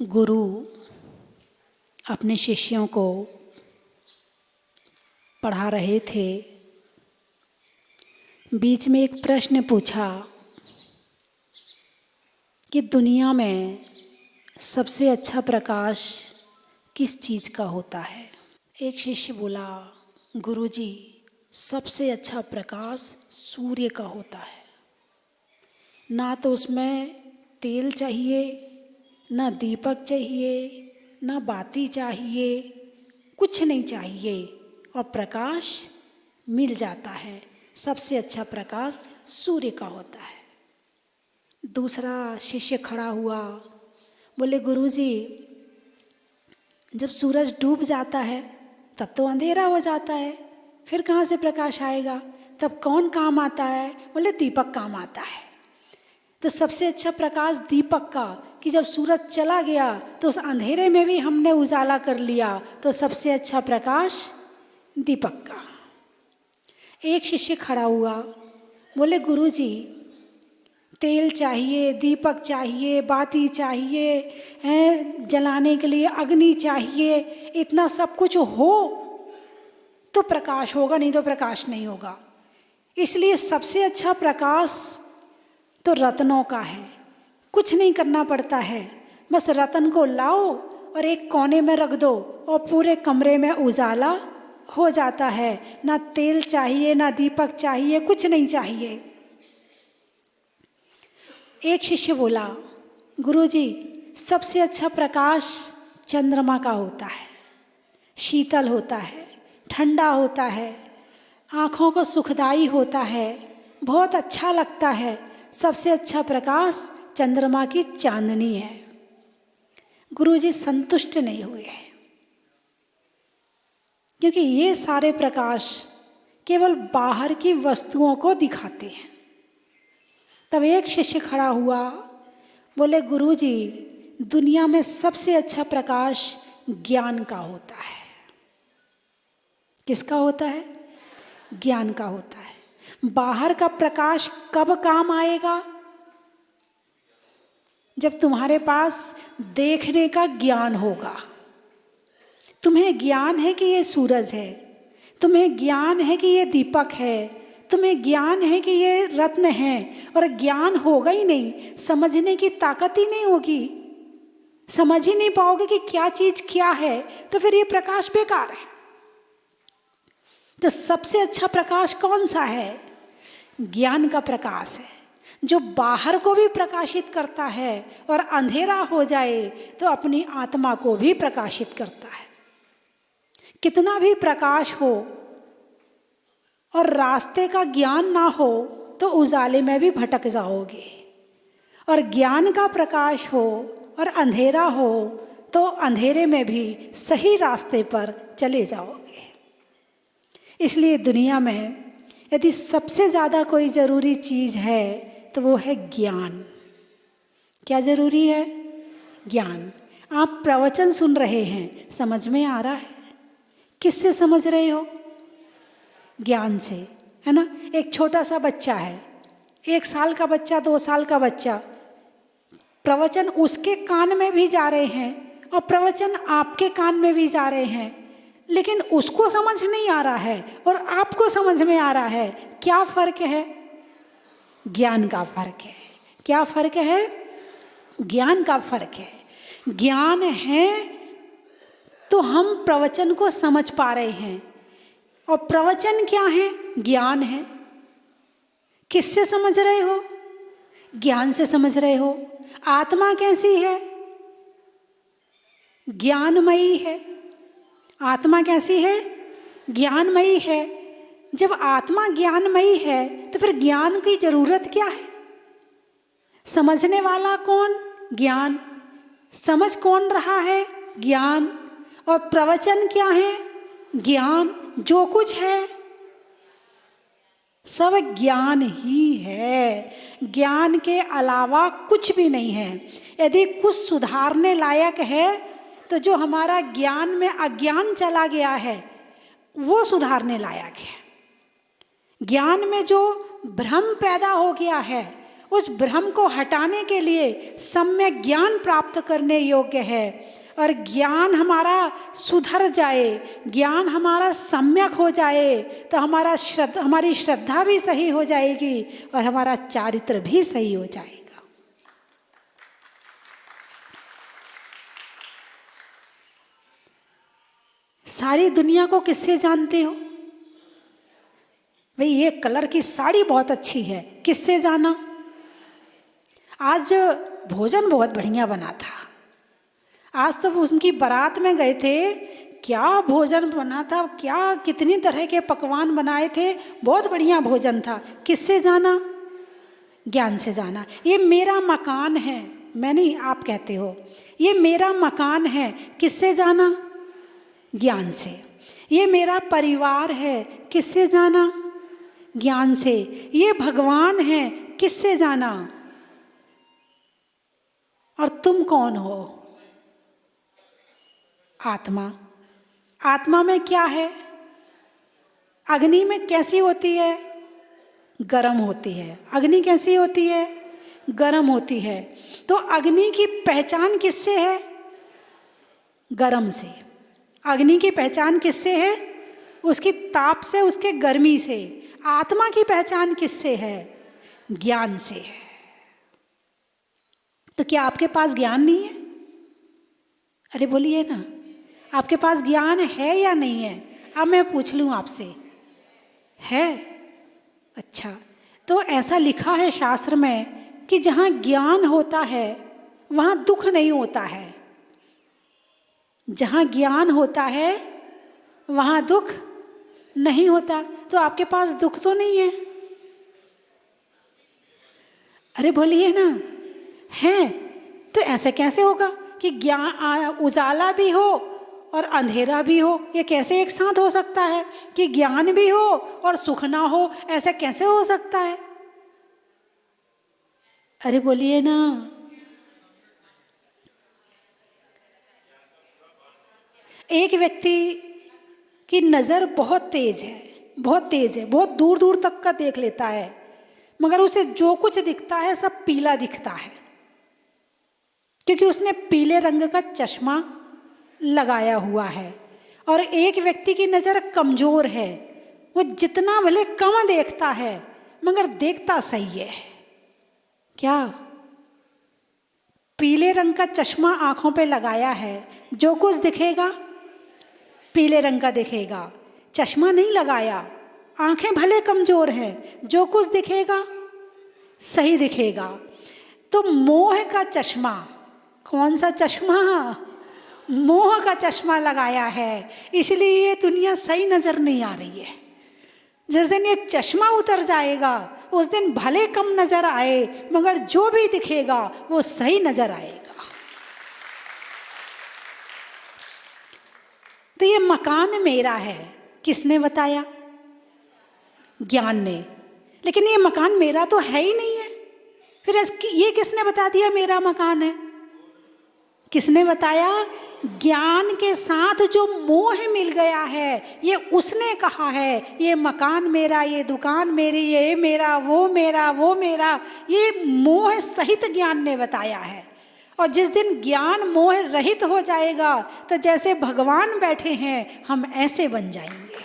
गुरु अपने शिष्यों को पढ़ा रहे थे। बीच में एक प्रश्न पूछा कि दुनिया में सबसे अच्छा प्रकाश किस चीज़ का होता है। एक शिष्य बोला, गुरुजी सबसे अच्छा प्रकाश सूर्य का होता है। ना तो उसमें तेल चाहिए, ना दीपक चाहिए, ना बाती चाहिए, कुछ नहीं चाहिए और प्रकाश मिल जाता है। सबसे अच्छा प्रकाश सूर्य का होता है। दूसरा शिष्य खड़ा हुआ, बोले गुरुजी जब सूरज डूब जाता है तब तो अंधेरा हो जाता है, फिर कहाँ से प्रकाश आएगा? तब कौन काम आता है? बोले दीपक काम आता है। तो सबसे अच्छा प्रकाश दीपक का, कि जब सूरज चला गया तो उस अंधेरे में भी हमने उजाला कर लिया, तो सबसे अच्छा प्रकाश दीपक का। एक शिष्य खड़ा हुआ, बोले गुरुजी तेल चाहिए, दीपक चाहिए, बाती चाहिए, जलाने के लिए अग्नि चाहिए, इतना सब कुछ हो तो प्रकाश होगा, नहीं तो प्रकाश नहीं होगा। इसलिए सबसे अच्छा प्रकाश तो रत्नों का है। कुछ नहीं करना पड़ता है, बस रत्न को लाओ और एक कोने में रख दो और पूरे कमरे में उजाला हो जाता है। ना तेल चाहिए, ना दीपक चाहिए, कुछ नहीं चाहिए। एक शिष्य बोला, गुरुजी सबसे अच्छा प्रकाश चंद्रमा का होता है। शीतल होता है, ठंडा होता है, आँखों को सुखदाई होता है, बहुत अच्छा लगता है। सबसे अच्छा प्रकाश चंद्रमा की चांदनी है। गुरुजी संतुष्ट नहीं हुए हैं, क्योंकि ये सारे प्रकाश केवल बाहर की वस्तुओं को दिखाते हैं। तब एक शिष्य खड़ा हुआ, बोले गुरुजी दुनिया में सबसे अच्छा प्रकाश ज्ञान का होता है। किसका होता है? ज्ञान का होता है। बाहर का प्रकाश कब काम आएगा? जब तुम्हारे पास देखने का ज्ञान होगा। तुम्हें ज्ञान है कि ये सूरज है, तुम्हें ज्ञान है कि ये दीपक है, तुम्हें ज्ञान है कि ये रत्न है, और ज्ञान होगा ही नहीं, समझने की ताकत ही नहीं होगी, समझ ही नहीं पाओगे कि क्या चीज क्या है, तो फिर ये प्रकाश बेकार है। तो सबसे अच्छा प्रकाश कौन सा है? ज्ञान का प्रकाश है, जो बाहर को भी प्रकाशित करता है और अंधेरा हो जाए तो अपनी आत्मा को भी प्रकाशित करता है। कितना भी प्रकाश हो और रास्ते का ज्ञान ना हो तो उजाले में भी भटक जाओगे, और ज्ञान का प्रकाश हो और अंधेरा हो तो अंधेरे में भी सही रास्ते पर चले जाओगे। इसलिए दुनिया में यदि सबसे ज़्यादा कोई ज़रूरी चीज़ है तो वो है ज्ञान। क्या ज़रूरी है? ज्ञान। आप प्रवचन सुन रहे हैं, समझ में आ रहा है? किससे समझ रहे हो? ज्ञान से, है ना। एक छोटा सा बच्चा है, 1 साल का बच्चा, 2 साल का बच्चा, प्रवचन उसके कान में भी जा रहे हैं और प्रवचन आपके कान में भी जा रहे हैं, लेकिन उसको समझ नहीं आ रहा है और आपको समझ में आ रहा है। क्या फर्क है? ज्ञान का फर्क है। क्या फर्क है? ज्ञान का फर्क है। ज्ञान है तो हम प्रवचन को समझ पा रहे हैं, और प्रवचन क्या है? ज्ञान है। किससे समझ रहे हो? ज्ञान से समझ रहे हो। आत्मा कैसी है? ज्ञानमयी है। आत्मा कैसी है? ज्ञानमयी है। जब आत्मा ज्ञानमयी है तो फिर ज्ञान की जरूरत क्या है? समझने वाला कौन? ज्ञान। समझ कौन रहा है? ज्ञान। और प्रवचन क्या है? ज्ञान। जो कुछ है सब ज्ञान ही है, ज्ञान के अलावा कुछ भी नहीं है। यदि कुछ सुधारने लायक है तो जो हमारा ज्ञान में अज्ञान चला गया है वो सुधारने लायक है। ज्ञान में जो भ्रम पैदा हो गया है, उस भ्रम को हटाने के लिए सम्यक ज्ञान प्राप्त करने योग्य है। और ज्ञान हमारा सुधर जाए, ज्ञान हमारा सम्यक हो जाए, तो हमारी श्रद्धा भी सही हो जाएगी और हमारा चारित्र भी सही हो जाएगा। सारी दुनिया को किससे जानते हो? भाई ये कलर की साड़ी बहुत अच्छी है, किससे जाना? आज भोजन बहुत बढ़िया बना था, आज तो उनकी बारात में गए थे, क्या भोजन बना था, क्या कितनी तरह के पकवान बनाए थे, बहुत बढ़िया भोजन था। किससे जाना? ज्ञान से जाना। ये मेरा मकान है, मैं नहीं, आप कहते हो ये मेरा मकान है, किससे जाना? ज्ञान से। ये मेरा परिवार है, किससे जाना? ज्ञान से। ये भगवान है, किससे जाना? और तुम कौन हो? आत्मा। आत्मा में क्या है? अग्नि में कैसी होती है? गर्म होती है। अग्नि कैसी होती है? गर्म होती है। तो अग्नि की पहचान किससे है? गर्म से। अग्नि की पहचान किससे है? उसकी ताप से, उसके गर्मी से। आत्मा की पहचान किससे है? ज्ञान से है। तो क्या आपके पास ज्ञान नहीं है? अरे बोलिए ना, आपके पास ज्ञान है या नहीं है? अब मैं पूछ लूँ आपसे, है? अच्छा, तो ऐसा लिखा है शास्त्र में कि जहाँ ज्ञान होता है वहाँ दुख नहीं होता है। जहाँ ज्ञान होता है वहाँ दुख नहीं होता। तो आपके पास दुख तो नहीं है? अरे बोलिए ना, है? तो ऐसे कैसे होगा कि ज्ञान, उजाला भी हो और अंधेरा भी हो? ये कैसे एक साथ हो सकता है कि ज्ञान भी हो और सुख ना हो? ऐसा कैसे हो सकता है? अरे बोलिए ना। एक व्यक्ति की नज़र बहुत तेज है, बहुत तेज है, बहुत दूर दूर तक का देख लेता है, मगर उसे जो कुछ दिखता है सब पीला दिखता है, क्योंकि उसने पीले रंग का चश्मा लगाया हुआ है। और एक व्यक्ति की नज़र कमज़ोर है, वो जितना भले कम देखता है मगर देखता सही है। क्या? पीले रंग का चश्मा आँखों पे लगाया है, जो कुछ दिखेगा पीले रंग का दिखेगा। चश्मा नहीं लगाया, आँखें भले कमज़ोर हैं, जो कुछ दिखेगा सही दिखेगा। तो मोह का चश्मा, कौन सा चश्मा? मोह का चश्मा लगाया है, इसलिए ये दुनिया सही नज़र नहीं आ रही है। जिस दिन ये चश्मा उतर जाएगा उस दिन भले कम नज़र आए मगर जो भी दिखेगा वो सही नज़र आएगा। तो ये मकान मेरा है, किसने बताया? ज्ञान ने। लेकिन ये मकान मेरा तो है ही नहीं है, फिर ये किसने बता दिया मेरा मकान है? किसने बताया? ज्ञान के साथ जो मोह मिल गया है, ये उसने कहा है ये मकान मेरा, ये दुकान मेरी, ये मेरा, वो मेरा, वो मेरा। ये मोह सहित ज्ञान ने बताया है। और जिस दिन ज्ञान मोह रहित हो जाएगा तो जैसे भगवान बैठे हैं हम ऐसे बन जाएंगे।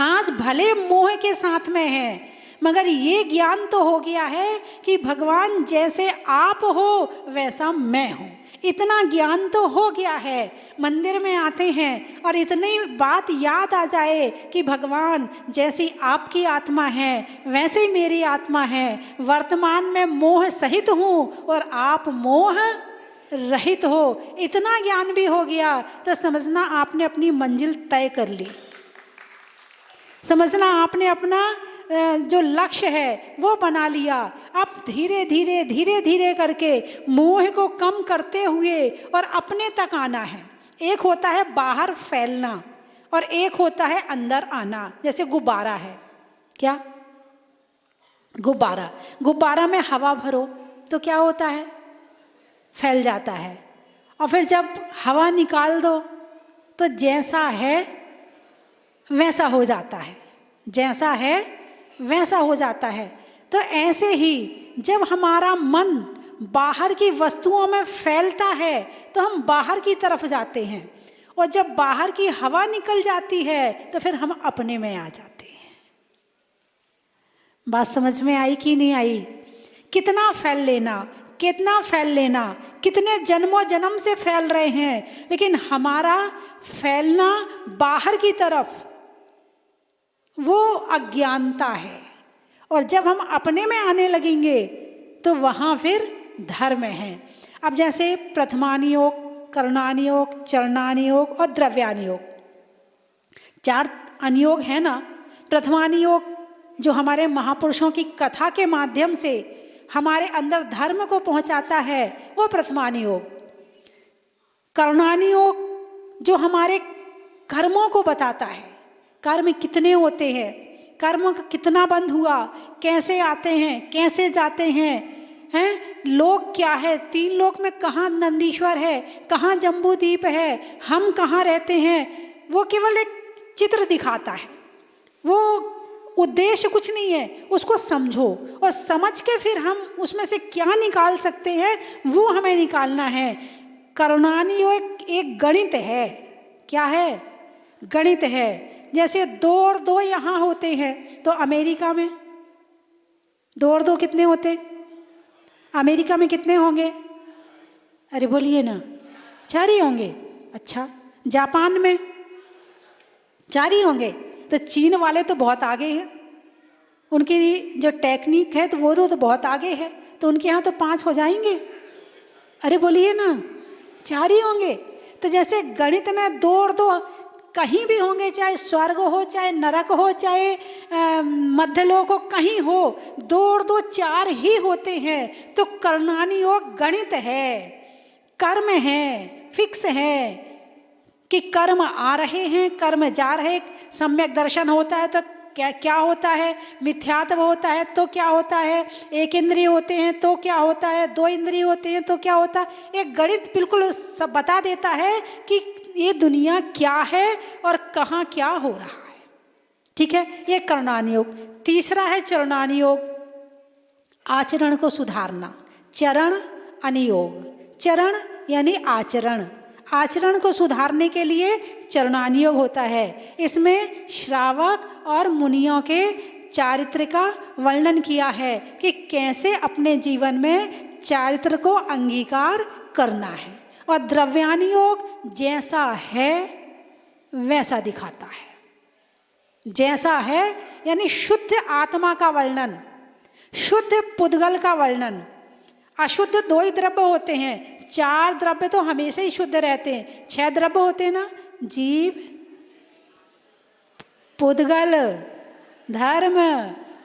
आज भले मोह के साथ में है मगर ये ज्ञान तो हो गया है कि भगवान जैसे आप हो वैसा मैं हूँ। इतना ज्ञान तो हो गया है। मंदिर में आते हैं और इतनी बात याद आ जाए कि भगवान जैसी आपकी आत्मा है वैसे ही मेरी आत्मा है, वर्तमान में मोह सहित हूँ और आप मोह रहित हो। इतना ज्ञान भी हो गया तो समझना आपने अपनी मंजिल तय कर ली। समझना आपने अपना जो लक्ष्य है वो बना लिया। अब धीरे धीरे धीरे धीरे करके मोह को कम करते हुए और अपने तक आना है। एक होता है बाहर फैलना और एक होता है अंदर आना। जैसे गुब्बारा है, क्या? गुब्बारा, गुब्बारा में हवा भरो तो क्या होता है? फैल जाता है। और फिर जब हवा निकाल दो तो जैसा है वैसा हो जाता है। जैसा है वैसा हो जाता है। तो ऐसे ही जब हमारा मन बाहर की वस्तुओं में फैलता है तो हम बाहर की तरफ जाते हैं, और जब बाहर की हवा निकल जाती है तो फिर हम अपने में आ जाते हैं। बात समझ में आई कि नहीं आई? कितना फैल लेना, कितना फैल लेना, कितने जन्मों जन्म से फैल रहे हैं, लेकिन हमारा फैलना बाहर की तरफ वो अज्ञानता है। और जब हम अपने में आने लगेंगे तो वहाँ फिर धर्म है। अब जैसे प्रथमानि योग, करणानि योग, चरणानि योग और द्रव्यानि योग, 4 अनुयोग है ना। प्रथमानि योग जो हमारे महापुरुषों की कथा के माध्यम से हमारे अंदर धर्म को पहुंचाता है, वो प्रथमानि योग। करणानि योग जो हमारे कर्मों को बताता है, कर्म कितने होते हैं, कर्म का कितना बंध हुआ, कैसे आते हैं, कैसे जाते हैं, लोक क्या है, 3 लोक में कहाँ नंदीश्वर है, कहाँ जम्बूद्वीप है, हम कहाँ रहते हैं, वो केवल एक चित्र दिखाता है। वो उद्देश्य कुछ नहीं है, उसको समझो और समझ के फिर हम उसमें से क्या निकाल सकते हैं वो हमें निकालना है। करणानि योग एक गणित है। क्या है? गणित है। जैसे 2 और 2 यहाँ होते हैं तो अमेरिका में 2 और 2 कितने होते? अमेरिका में कितने होंगे? अरे बोलिए ना, 4 ही होंगे। अच्छा, जापान में 4 ही होंगे। तो चीन वाले तो बहुत आगे हैं, उनकी जो टेक्निक है तो वो तो बहुत आगे है, तो उनके यहाँ तो 5 हो जाएंगे। अरे बोलिए ना, 4 ही होंगे। तो जैसे गणित में 2 और 2 कहीं भी होंगे, चाहे स्वर्ग हो, चाहे नरक हो, चाहे मध्यलोक हो, कहीं हो, 2 और 2 4 ही होते हैं। तो करणानि योग गणित है, कर्म है, फिक्स है कि कर्म आ रहे हैं, कर्म जा रहे। सम्यक दर्शन होता है तो क्या क्या होता है, मिथ्यात्व होता है तो क्या होता है, 1 इंद्रिय होते हैं तो क्या होता है, 2 इंद्रिय होते हैं तो क्या होता है। एक गणित बिल्कुल सब बता देता है कि ये दुनिया क्या है और कहाँ क्या हो रहा है। ठीक है, ये करणानि योग। तीसरा है चरणानि योग, आचरण को सुधारना। चरण अनुयोग, चरण यानी आचरण, आचरण को सुधारने के लिए चरणानि योग होता है। इसमें श्रावक और मुनियों के चारित्र का वर्णन किया है कि कैसे अपने जीवन में चारित्र को अंगीकार करना है। और द्रव्यानि योग जैसा है वैसा दिखाता है। जैसा है यानी शुद्ध आत्मा का वर्णन, शुद्ध पुद्गल का वर्णन। अशुद्ध 2 ही द्रव्य होते हैं, 4 द्रव्य तो हमेशा ही शुद्ध रहते हैं। 6 द्रव्य होते हैं ना, जीव, पुद्गल, धर्म,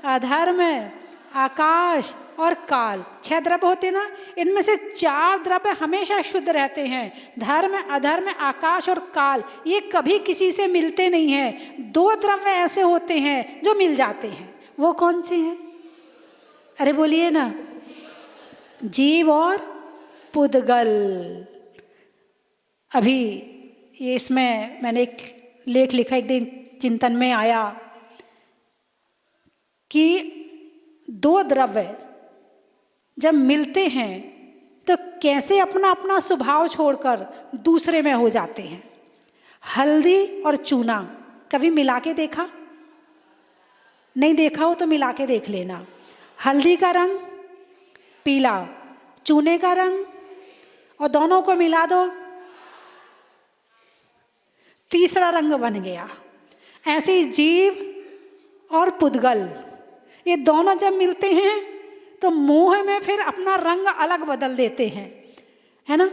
अधर्म, आकाश और काल, 6 द्रव्य होते हैं ना। इनमें से 4 द्रव्य हमेशा शुद्ध रहते हैं, धर्म, अधर्म, आकाश और काल। ये कभी किसी से मिलते नहीं हैं। 2 द्रव्य ऐसे होते हैं जो मिल जाते हैं। वो कौन से हैं? अरे बोलिए ना, जीव और पुद्गल। अभी ये इसमें मैंने एक लेख लिखा, एक दिन चिंतन में आया कि 2 द्रव्य जब मिलते हैं तो कैसे अपना अपना स्वभाव छोड़कर दूसरे में हो जाते हैं। हल्दी और चूना कभी मिला के देखा? नहीं देखा हो तो मिला के देख लेना। हल्दी का रंग पीला, चूने का रंग, और दोनों को मिला दो, तीसरा रंग बन गया। ऐसे ही जीव और पुद्गल, ये दोनों जब मिलते हैं तो मोह में फिर अपना रंग अलग बदल देते हैं, है ना।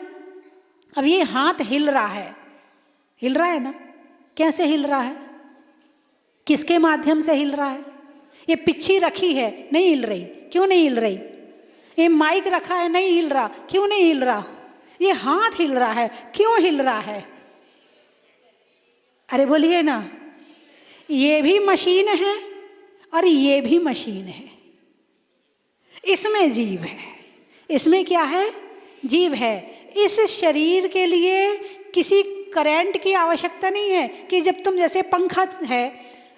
अब ये हाथ हिल रहा है ना, कैसे हिल रहा है, किसके माध्यम से हिल रहा है? ये पिच्छी रखी है, नहीं हिल रही। क्यों नहीं हिल रही? ये माइक रखा है, नहीं हिल रहा। क्यों नहीं हिल रहा? ये हाथ हिल रहा है, क्यों हिल रहा है? अरे बोलिए ना, ये भी मशीन है और ये भी मशीन है। इसमें जीव है, इसमें क्या है? जीव है। इस शरीर के लिए किसी करंट की आवश्यकता नहीं है कि जब तुम, जैसे पंखा है,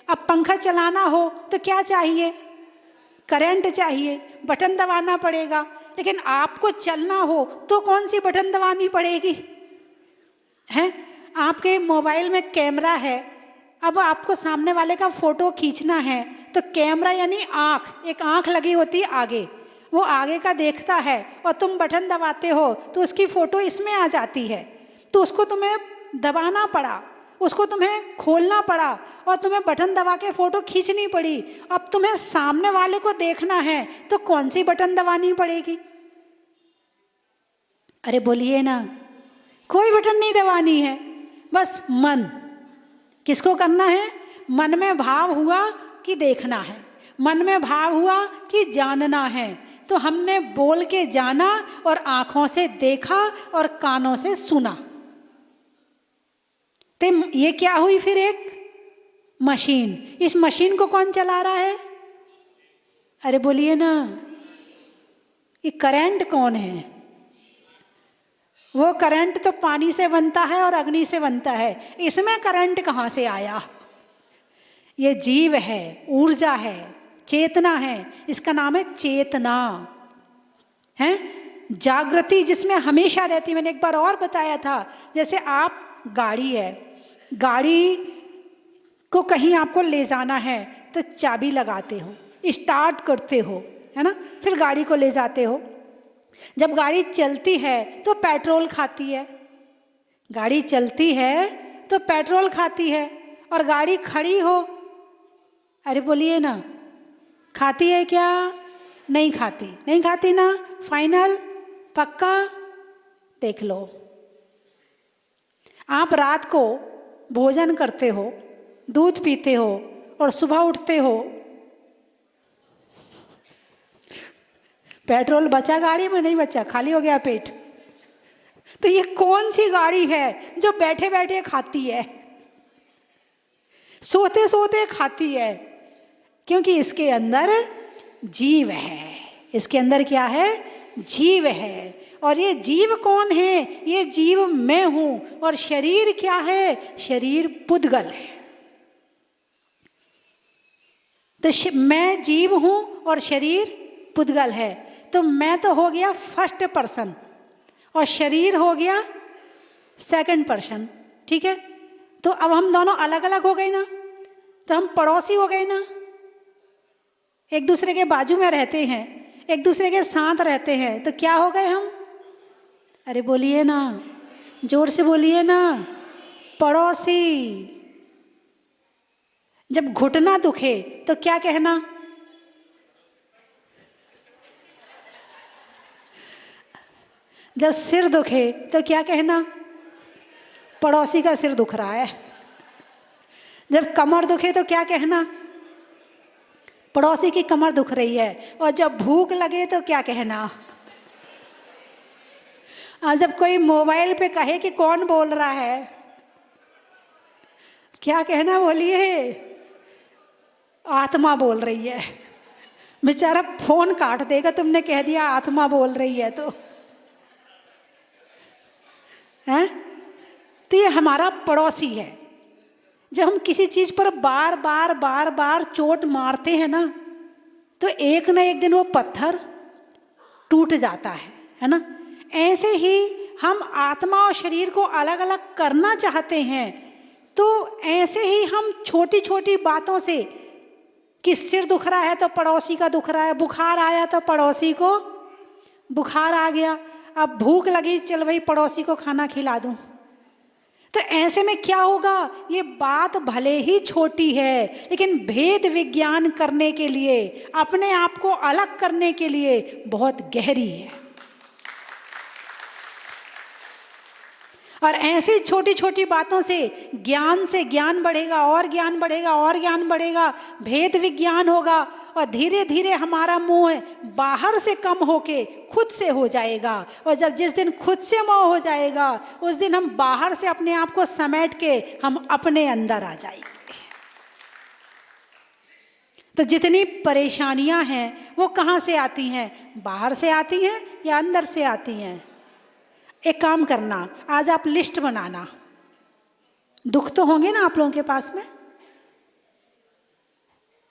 अब पंखा चलाना हो तो क्या चाहिए? करंट चाहिए, बटन दबाना पड़ेगा। लेकिन आपको चलना हो तो कौन सी बटन दबानी पड़ेगी? हैं? आपके मोबाइल में कैमरा है, अब आपको सामने वाले का फोटो खींचना है तो कैमरा यानी आँख, एक आँख लगी होती है आगे, वो आगे का देखता है और तुम बटन दबाते हो तो उसकी फ़ोटो इसमें आ जाती है। तो उसको तुम्हें दबाना पड़ा, उसको तुम्हें खोलना पड़ा और तुम्हें बटन दबा के फ़ोटो खींचनी पड़ी। अब तुम्हें सामने वाले को देखना है तो कौन सी बटन दबानी पड़ेगी? अरे बोलिए ना, कोई बटन नहीं दबानी है, बस मन। किसको करना है? मन में भाव हुआ कि देखना है, मन में भाव हुआ कि जानना है, तो हमने बोल के जाना और आंखों से देखा और कानों से सुना। तो ये क्या हुई फिर? एक मशीन। इस मशीन को कौन चला रहा है? अरे बोलिए ना, ये करंट कौन है? वो करंट तो पानी से बनता है और अग्नि से बनता है, इसमें करंट कहाँ से आया? ये जीव है, ऊर्जा है, चेतना है, इसका नाम है चेतना है, जागृति जिसमें हमेशा रहती। मैंने एक बार और बताया था, जैसे आप गाड़ी है, गाड़ी को कहीं आपको ले जाना है तो चाबी लगाते हो, स्टार्ट करते हो, है ना, फिर गाड़ी को ले जाते हो। जब गाड़ी चलती है तो पेट्रोल खाती है, गाड़ी चलती है तो पेट्रोल खाती है, और गाड़ी खड़ी हो, अरे बोलिए ना, खाती है क्या? नहीं खाती, नहीं खाती ना, फाइनल, पक्का? देख लो, आप रात को भोजन करते हो, दूध पीते हो और सुबह उठते हो, पेट्रोल बचा गाड़ी में? नहीं बचा, खाली हो गया पेट। तो ये कौन सी गाड़ी है जो बैठे बैठे खाती है, सोते सोते खाती है? क्योंकि इसके अंदर जीव है। इसके अंदर क्या है? जीव है। और ये जीव कौन है? ये जीव मैं हूं। और शरीर क्या है? शरीर पुद्गल है। तो मैं जीव हूं और शरीर पुद्गल है। तो मैं तो हो गया फर्स्ट पर्सन और शरीर हो गया सेकंड पर्सन, ठीक है? तो अब हम दोनों अलग अलग हो गए ना, तो हम पड़ोसी हो गए ना, एक दूसरे के बाजू में रहते हैं, एक दूसरे के साथ रहते हैं, तो क्या हो गए हम? अरे बोलिए ना, जोर से बोलिए ना, पड़ोसी। जब घुटना दुखे तो क्या कहना? जब सिर दुखे तो क्या कहना? पड़ोसी का सिर दुख रहा है। जब कमर दुखे तो क्या कहना? पड़ोसी की कमर दुख रही है। और जब भूख लगे तो क्या कहना? और जब कोई मोबाइल पे कहे कि कौन बोल रहा है, क्या कहना? बोलिए, आत्मा बोल रही है। बेचारा फोन काट देगा, तुमने कह दिया आत्मा बोल रही है तो, हैं? तो ये हमारा पड़ोसी है। जब हम किसी चीज पर बार बार बार बार चोट मारते हैं ना, तो एक ना एक दिन वो पत्थर टूट जाता है ना? ऐसे ही हम आत्मा और शरीर को अलग अलग करना चाहते हैं। तो ऐसे ही हम छोटी छोटी बातों से, कि सिर दुख रहा है तो पड़ोसी का दुख रहा है, बुखार आया तो पड़ोसी को बुखार आ गया, अब भूख लगी, चल भाई पड़ोसी को खाना खिला दूं। तो ऐसे में क्या होगा? ये बात भले ही छोटी है, लेकिन भेद विज्ञान करने के लिए, अपने आप को अलग करने के लिए बहुत गहरी है। और ऐसी छोटी छोटी बातों से ज्ञान बढ़ेगा और ज्ञान बढ़ेगा और ज्ञान बढ़ेगा, भेद विज्ञान होगा, और धीरे धीरे हमारा मोह बाहर से कम होके खुद से हो जाएगा। और जब जिस दिन खुद से मोह हो जाएगा, उस दिन हम बाहर से अपने आप को समेट के हम अपने अंदर आ जाएंगे। तो जितनी परेशानियां हैं वो कहाँ से आती हैं? बाहर से आती हैं या अंदर से आती हैं? एक काम करना, आज आप लिस्ट बनाना। दुख तो होंगे ना आप लोगों के पास में,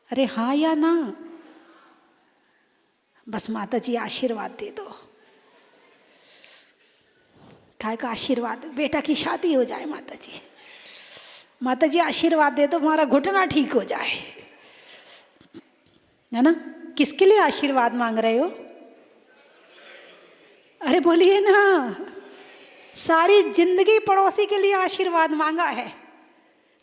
अरे हाँ या ना? बस माता जी आशीर्वाद दे दो। काय का आशीर्वाद? बेटा की शादी हो जाए माता जी। माता जी आशीर्वाद दे दो, हमारा घुटना ठीक हो जाए, है ना? किसके लिए आशीर्वाद मांग रहे हो? अरे बोलिए ना। सारी जिंदगी पड़ोसी के लिए आशीर्वाद मांगा है,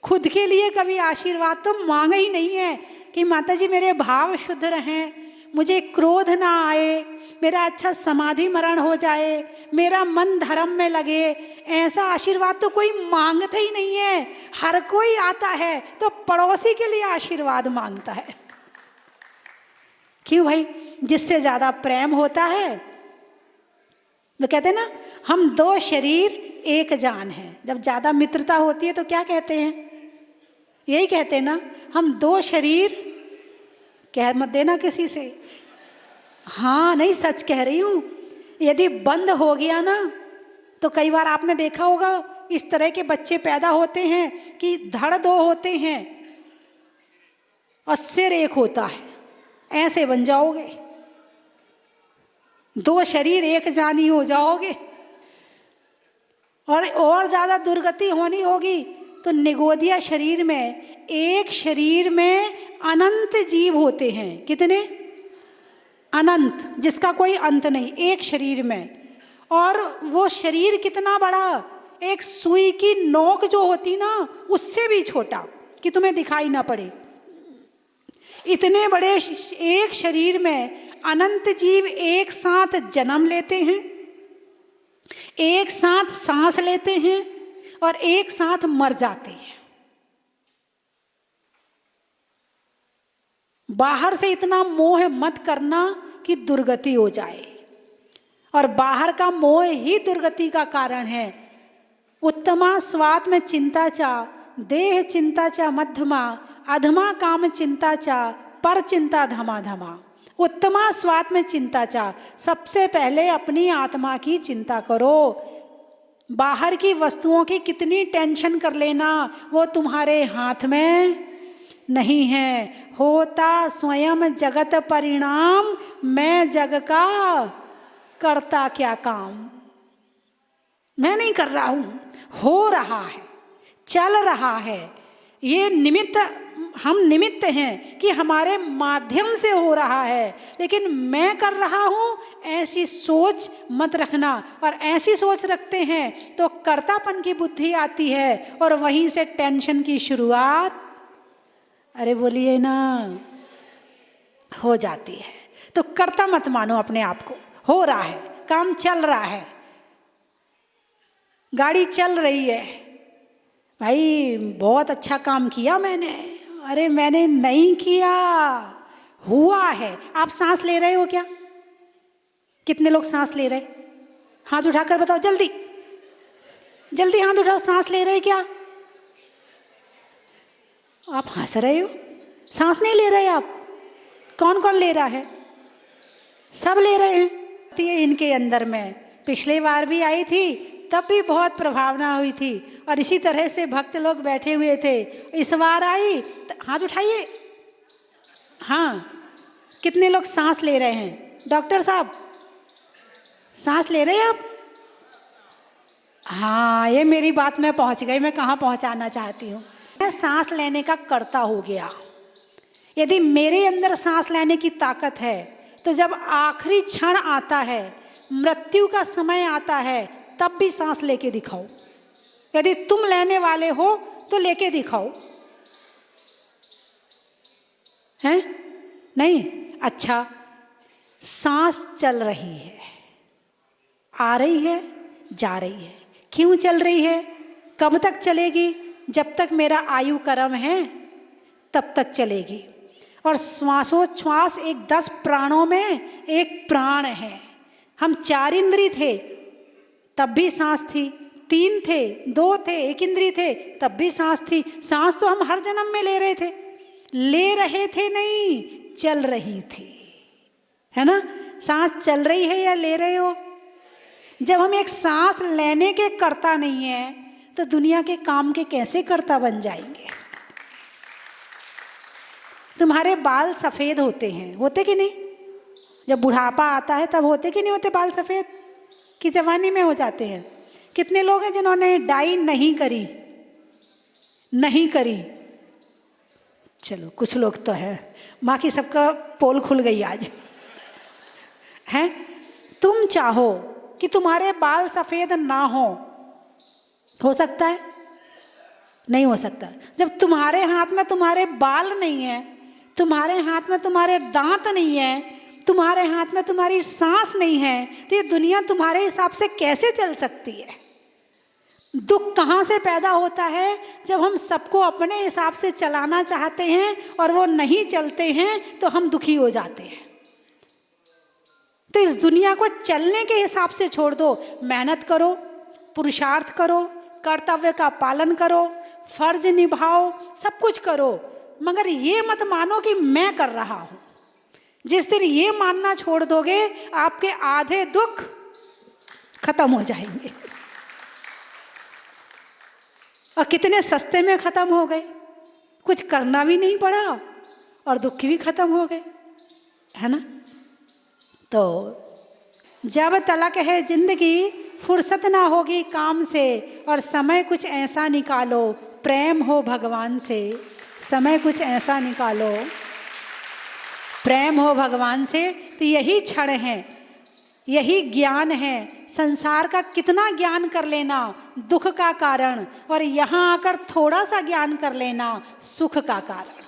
खुद के लिए कभी आशीर्वाद तो मांगा ही नहीं है कि माता जी मेरे भाव शुद्ध रहें, मुझे क्रोध ना आए, मेरा अच्छा समाधि मरण हो जाए, मेरा मन धर्म में लगे। ऐसा आशीर्वाद तो कोई मांगता ही नहीं है। हर कोई आता है तो पड़ोसी के लिए आशीर्वाद मांगता है। क्यों भाई? जिससे ज्यादा प्रेम होता है, वो कहते हैं ना, हम दो शरीर एक जान है। जब ज्यादा मित्रता होती है तो क्या कहते हैं? यही कहते हैं ना, हम दो शरीर। कह मत देना किसी से। हाँ नहीं, सच कह रही हूं। यदि बंद हो गया ना, तो कई बार आपने देखा होगा इस तरह के बच्चे पैदा होते हैं कि धड़ दो होते हैं और सिर एक होता है। ऐसे बन जाओगे, दो शरीर एक जानी हो जाओगे। और ज्यादा दुर्गति होनी होगी तो निगोदिया शरीर में, एक शरीर में अनंत जीव होते हैं। कितने? अनंत, जिसका कोई अंत नहीं, एक शरीर में। और वो शरीर कितना बड़ा, एक सुई की नोक जो होती ना, उससे भी छोटा, कि तुम्हें दिखाई ना पड़े। इतने बड़े एक शरीर में अनंत जीव एक साथ जन्म लेते हैं, एक साथ सांस लेते हैं और एक साथ मर जाते हैं। बाहर से इतना मोह मत करना कि दुर्गति हो जाए, और बाहर का मोह ही दुर्गति का कारण है। उत्तमा स्वात्म में चिंता चा, देह चिंता चा मध्यमा, अधमा काम चिंता चा, पर चिंता धमा धमा। उत्तमा स्वात्म में चिंता चा, सबसे पहले अपनी आत्मा की चिंता करो। बाहर की वस्तुओं की कितनी टेंशन कर लेना, वो तुम्हारे हाथ में नहीं है। होता स्वयं जगत परिणाम, मैं जग का करता क्या काम। मैं नहीं कर रहा हूं, हो रहा है, चल रहा है। ये निमित्त, हम निमित्त हैं कि हमारे माध्यम से हो रहा है, लेकिन मैं कर रहा हूं ऐसी सोच मत रखना। और ऐसी सोच रखते हैं तो कर्तापन की बुद्धि आती है और वहीं से टेंशन की शुरुआत, अरे बोलिए ना, हो जाती है। तो कर्ता मत मानो अपने आप को। हो रहा है, काम चल रहा है, गाड़ी चल रही है। भाई बहुत अच्छा काम किया मैंने, अरे मैंने नहीं किया, हुआ है। आप सांस ले रहे हो क्या? कितने लोग सांस ले रहे? हाथ उठाकर बताओ, जल्दी जल्दी हाथ उठाओ। सांस ले रहे क्या? आप हंस रहे हो, सांस नहीं ले रहे आप। कौन कौन ले रहा है? सब ले रहे हैं। इनके अंदर में पिछले बार भी आई थी, तब भी बहुत प्रभावना हुई थी, और इसी तरह से भक्त लोग बैठे हुए थे। इस बार आई, हाथ उठाइए। हाँ, कितने लोग सांस ले रहे हैं? डॉक्टर साहब, सांस ले रहे हैं आप? हाँ, ये मेरी बात में पहुंच गई। मैं कहाँ पहुंचाना चाहती हूँ? मैं सांस लेने का कर्ता हो गया। यदि मेरे अंदर सांस लेने की ताकत है, तो जब आखिरी क्षण आता है, मृत्यु का समय आता है, तब भी सांस लेके दिखाओ। यदि तुम लेने वाले हो तो लेके दिखाओ। हैं? नहीं? अच्छा, सांस चल रही है, आ रही है, जा रही है। क्यों चल रही है? कब तक चलेगी? जब तक मेरा आयु कर्म है तब तक चलेगी। और श्वासोच्छ्वास, एक 10 प्राणों में एक प्राण है। हम 4 इंद्री थे तब भी सांस थी, 3 थे, 2 थे, 1 इंद्री थे तब भी सांस थी। सांस तो हम हर जन्म में ले रहे थे। ले रहे थे नहीं, चल रही थी, है ना? सांस चल रही है या ले रहे हो? जब हम एक सांस लेने के कर्ता नहीं है, तो दुनिया के काम के कैसे कर्ता बन जाएंगे? तुम्हारे बाल सफ़ेद होते हैं, होते कि नहीं? जब बुढ़ापा आता है तब होते कि नहीं होते बाल सफ़ेद, कि जवानी में हो जाते हैं? कितने लोग हैं जिन्होंने डाई नहीं करी? नहीं करी, चलो कुछ लोग तो है, बाकी सबका पोल खुल गई आज हैं। तुम चाहो कि तुम्हारे बाल सफ़ेद ना हो सकता है? नहीं हो सकता। जब तुम्हारे हाथ में तुम्हारे बाल नहीं है, तुम्हारे हाथ में तुम्हारे दांत नहीं है, तुम्हारे हाथ में तुम्हारी सांस नहीं है, तो ये दुनिया तुम्हारे हिसाब से कैसे चल सकती है? दुख कहाँ से पैदा होता है? जब हम सबको अपने हिसाब से चलाना चाहते हैं और वो नहीं चलते हैं तो हम दुखी हो जाते हैं। तो इस दुनिया को चलने के हिसाब से छोड़ दो। मेहनत करो, पुरुषार्थ करो, कर्तव्य का पालन करो, फर्ज निभाओ, सब कुछ करो, मगर ये मत मानो कि मैं कर रहा हूँ। जिस दिन ये मानना छोड़ दोगे, आपके आधे दुख खत्म हो जाएंगे। और कितने सस्ते में ख़त्म हो गए, कुछ करना भी नहीं पड़ा और दुख भी ख़त्म हो गए, है ना? तो जब तलक है जिंदगी, फुर्सत ना होगी काम से, और समय कुछ ऐसा निकालो, प्रेम हो भगवान से। समय कुछ ऐसा निकालो, प्रेम हो भगवान से। तो यही क्षण है, यही ज्ञान है। संसार का कितना ज्ञान कर लेना दुख का कारण, और यहाँ आकर थोड़ा सा ज्ञान कर लेना सुख का कारण।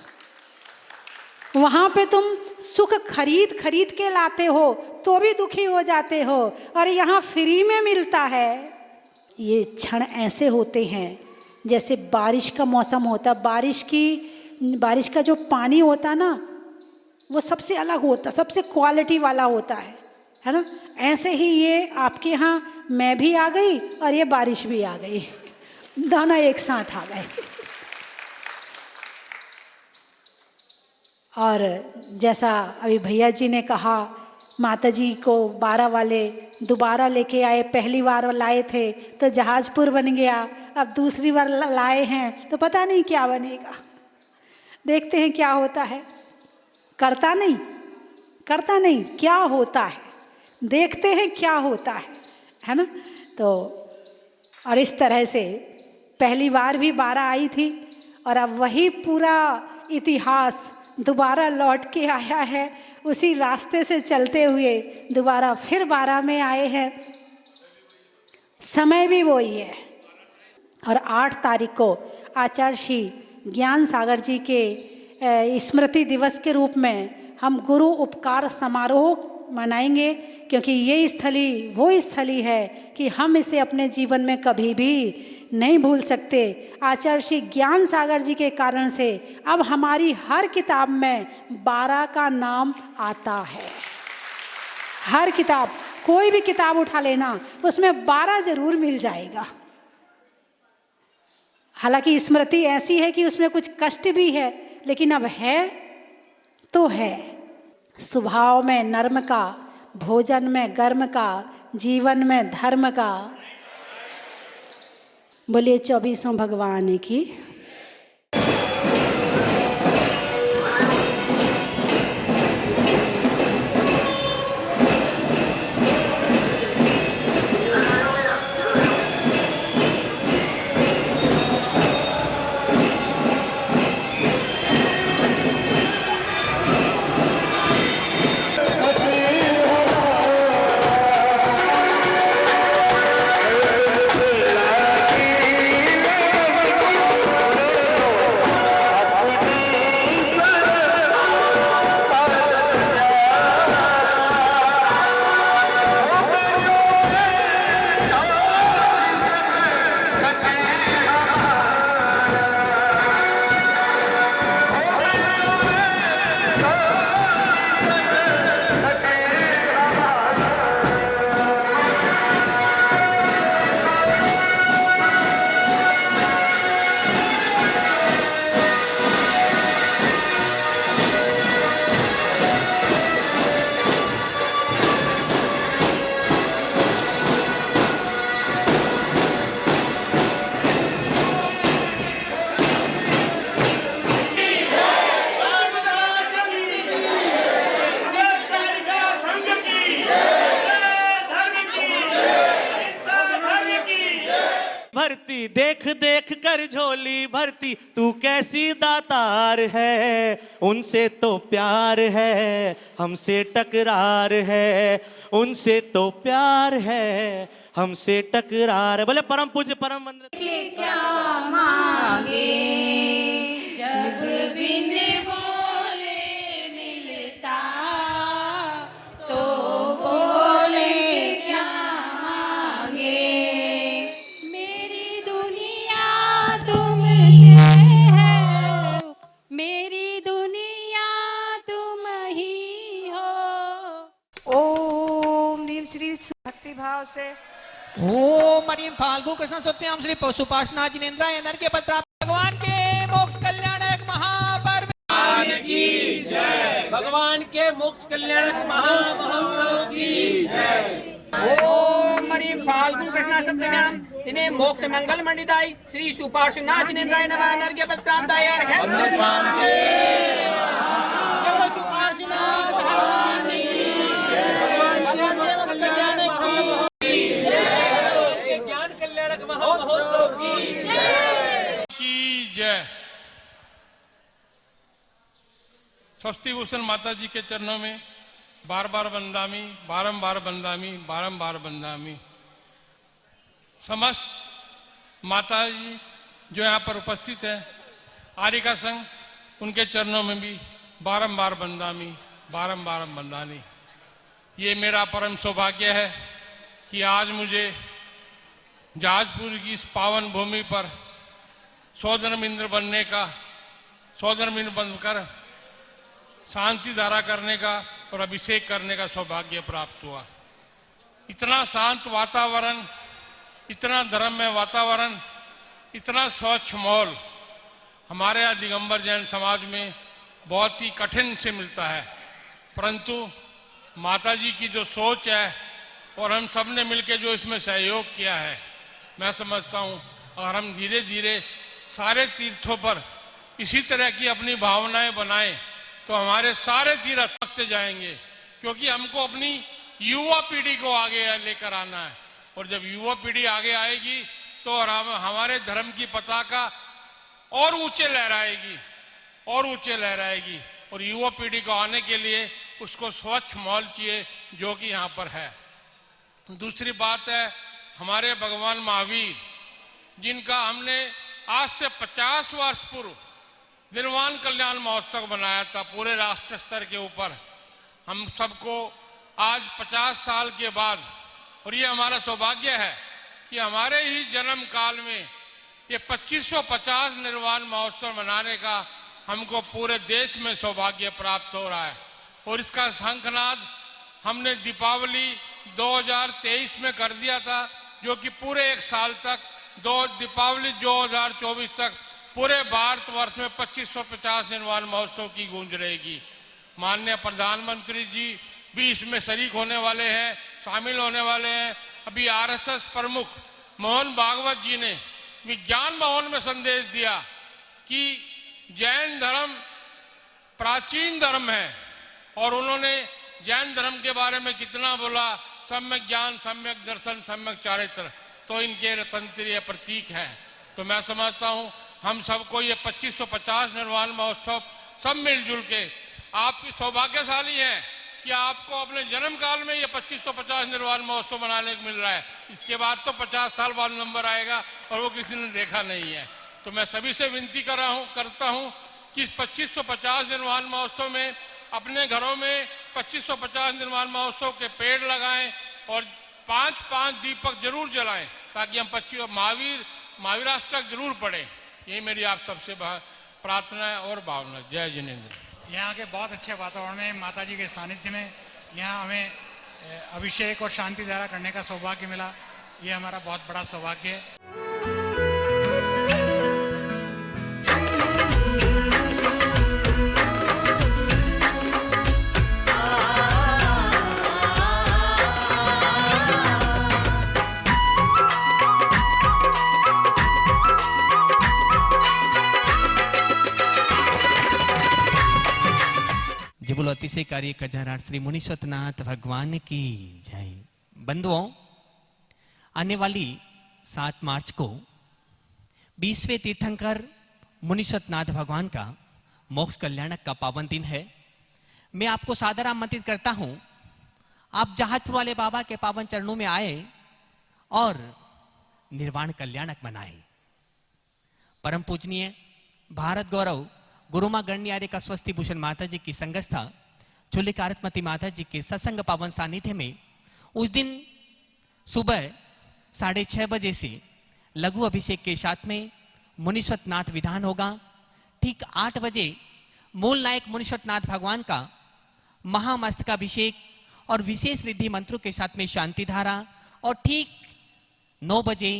वहाँ पे तुम सुख खरीद खरीद के लाते हो तो भी दुखी हो जाते हो, और यहाँ फ्री में मिलता है। ये क्षण ऐसे होते हैं जैसे बारिश का मौसम होता। बारिश का जो पानी होता ना, वो सबसे अलग होता, सबसे क्वालिटी वाला होता है ना? ऐसे ही ये आपके यहाँ मैं भी आ गई और ये बारिश भी आ गई, दोनों एक साथ आ गए। और जैसा अभी भैया जी ने कहा, माता जी को 12 वाले दोबारा लेके आए। पहली बार लाए थे तो जहाजपुर बन गया, अब दूसरी बार लाए हैं तो पता नहीं क्या बनेगा। देखते हैं क्या होता है। करता नहीं क्या होता है, देखते हैं क्या होता है ना? तो और इस तरह से पहली बार भी 12 आई थी, और अब वही पूरा इतिहास दोबारा लौट के आया है। उसी रास्ते से चलते हुए दोबारा फिर 12 में आए हैं। समय भी वही है। और 8 तारीख को आचार्य श्री ज्ञान सागर जी के स्मृति दिवस के रूप में हम गुरु उपकार समारोह मनाएंगे, क्योंकि ये स्थली वो स्थली है कि हम इसे अपने जीवन में कभी भी नहीं भूल सकते। आचार्य श्री ज्ञान सागर जी के कारण से अब हमारी हर किताब में 12 का नाम आता है। हर किताब, कोई भी किताब उठा लेना, उसमें 12 जरूर मिल जाएगा। हालांकि स्मृति ऐसी है कि उसमें कुछ कष्ट भी है, लेकिन अब है तो है। स्वभाव में नर्म का, भोजन में गर्म का, जीवन में धर्म का। बोलिए 24 भगवान की। भरती, देख देख कर झोली भरती, तू कैसी दातार है। उनसे तो प्यार है, हमसे टकरार है, उनसे तो प्यार है, हमसे टकरार है। बोले परम पूज्य परम वंदनीय के क्या मांगे, जब बिन बोले मिलता, तो बोले क्या मांगे। मेरी दुनिया तुमसे है, मेरी दुनिया तुम ही हो। ओम नीम श्री भक्ति भाव से ओम हरिम फाल्गु कृष्ण सत्यम श्री पशुपासना जिनेन्द्राय नरके पद प्राप्त भगवान के मोक्ष कल्याणक महापर्व की जय। भगवान के मोक्ष कल्याणक महामहोत्सव की जय। ओम हरिम फाल्गु कृष्ण सत्यम इन्हें मोक्ष मंगल मंडिताई श्री सुपासना जिनेन्द्राय नरके पद प्राप्त भगवान के सुपासना भगवान की भगवान के कल्याणक ज्ञान कल्याणक महोत्सव की जय। स्वस्ति भूषण माता जी के चरणों में बार बार वंदामी, बारंबार वंदामी, बारंबार वंदामी। समस्त माता जी जो यहाँ पर उपस्थित है, आरिका संघ, उनके चरणों में भी बारंबार वंदामी, बारंबार वंदानी। ये मेरा परम सौभाग्य है कि आज मुझे जाजपुर की इस पावन भूमि पर सौधर्मिंद्र बनने का, सौधर्मिंद्र बनकर शांति धारा करने का और अभिषेक करने का सौभाग्य प्राप्त हुआ। इतना शांत वातावरण, इतना धर्ममय वातावरण, इतना स्वच्छ माहौल हमारे यहाँ दिगंबर जैन समाज में बहुत ही कठिन से मिलता है। परंतु माता जी की जो सोच है और हम सब ने मिलकर जो इसमें सहयोग किया है, मैं समझता हूँ और हम धीरे धीरे सारे तीर्थों पर इसी तरह की अपनी भावनाएं बनाएं तो हमारे सारे तीर्थ तकते जाएंगे। क्योंकि हमको अपनी युवा पीढ़ी को आगे लेकर आना है, और जब युवा पीढ़ी आगे आएगी तो हमारे धर्म की पताका और ऊंचे लहराएगी, और ऊंचे लहराएगी। और युवा पीढ़ी को आने के लिए उसको स्वच्छ माहौल चाहिए, जो कि यहाँ पर है। दूसरी बात है, हमारे भगवान महावीर जिनका हमने आज से 50 वर्ष पूर्व निर्वाण कल्याण महोत्सव बनाया था पूरे राष्ट्र स्तर के ऊपर। हम सबको आज 50 साल के बाद, और ये हमारा सौभाग्य है कि हमारे ही जन्म काल में ये 2550 निर्वाण महोत्सव मनाने का हमको पूरे देश में सौभाग्य प्राप्त हो रहा है। और इसका शंखनाद हमने दीपावली 2023 में कर दिया था, जो कि पूरे एक साल तक दीपावली 2024 तक पूरे भारतवर्ष में 2550 निर्वाण महोत्सव की गूंज रहेगी। माननीय प्रधानमंत्री जी भी इसमें शरीक होने वाले हैं, शामिल होने वाले हैं। अभी आरएसएस प्रमुख मोहन भागवत जी ने विज्ञान भवन में संदेश दिया कि जैन धर्म प्राचीन धर्म है, और उन्होंने जैन धर्म के बारे में कितना बोला, सम्यक ज्ञान, सम्यक दर्शन, सम्यक चारित्र, तो इनके रतंत्रीय प्रतीक है। तो मैं समझता हूँ हम सबको ये 2550 निर्वाण महोत्सव सब मिलजुल के, आपकी सौभाग्यशाली है कि आपको अपने जन्म काल में ये 2550 निर्वाण महोत्सव मनाने को मिल रहा है। इसके बाद तो 50 साल बाद नंबर आएगा और वो किसी ने देखा नहीं है। तो मैं सभी से विनती करता हूँ कि इस 2550 निर्वाण महोत्सव में अपने घरों में 2550 निर्वाण महोत्सव के पेड़ लगाएं और 5-5 दीपक जरूर जलाएं, ताकि हम महावीराष्टक जरूर पढ़ें। यही मेरी आप सबसे प्रार्थना है और भावना। जय जिनेन्द्र। यहाँ के बहुत अच्छे वातावरण में माता जी के सानिध्य में यहाँ हमें अभिषेक और शांति धारा करने का सौभाग्य मिला। ये हमारा बहुत बड़ा सौभाग्य है। बोलो अतिशय कार्य कजाराट श्री मुनीश्वरनाथ भगवान की जय। बंधुओं, आने वाली 7 मार्च को 20वें तीर्थंकर मुनीश्वरनाथ भगवान का मोक्ष कल्याणक का पावन दिन है। मैं आपको सादर आमंत्रित करता हूं, आप जहाजपुर वाले बाबा के पावन चरणों में आए और निर्वाण कल्याणक बनाए। परम पूजनीय भारत गौरव गुरुमा गण्य का स्वस्ति भूषण माता जी की संगस्था चुल्लिकारत्मती माता जी के सत्संग पावन सानिध्य में उस दिन सुबह 6:30 बजे से लघु अभिषेक के साथ में मुनीश्वरनाथ विधान होगा। ठीक 8 बजे मूल नायक मुनीश्वरनाथ भगवान का महामस्तकाभिषेक और विशेष रिद्धि मंत्रों के साथ में शांति धारा, और ठीक 9 बजे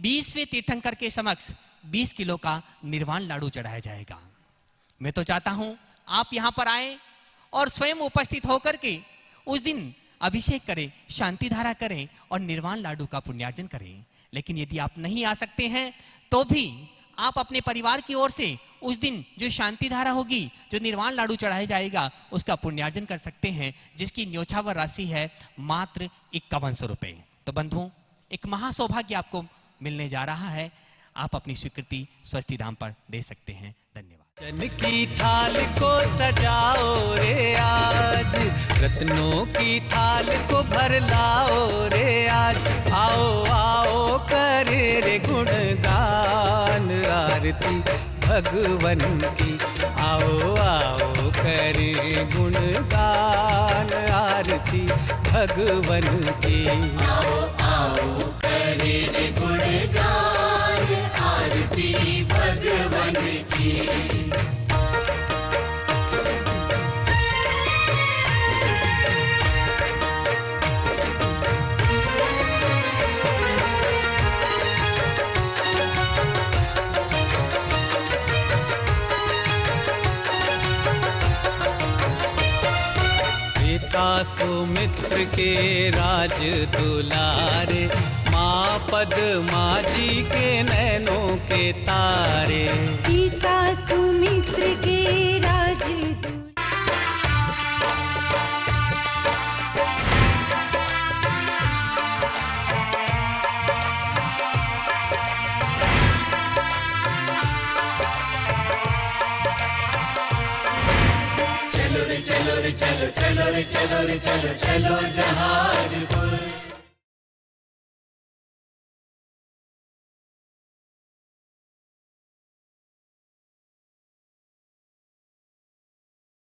20वें तीर्थंकर के समक्ष 20 किलो का निर्वाण लाडू चढ़ाया जाएगा। मैं तो चाहता हूं आप यहां पर आए और स्वयं उपस्थित होकर के उस दिन अभिषेक करें, शांति धारा करें और निर्वाण लाडू का पुण्यार्जन करें। लेकिन यदि आप नहीं आ सकते हैं तो भी आप अपने परिवार की ओर से उस दिन जो शांति धारा होगी, जो निर्वाण लाडू चढ़ाया जाएगा, उसका पुण्यार्जन कर सकते हैं, जिसकी न्योछावर राशि है मात्र 5100 रुपए। तो बंधुओं, एक महासौभाग्य आपको मिलने जा रहा है। आप अपनी स्वीकृति स्वस्ति धाम पर दे सकते हैं। धन्यवाद। रतन की थाल को सजाओ रे आज, रत्नों की थाल को भर लाओ रे आज। आओ आओ करे रे गुणगान आरती भगवन की। आओ आओ करे गुणगान आरती भगवन की। आओ आओ करे रे गुणगान आरती भगवन की। सुमित्र के राज दुलारे, माँ पद्मा जी के नैनों के तारे। पिता सुमित्र के राज चलो रे चलो रे चलो, चलो रे चलो रे चलो, चलो जहाज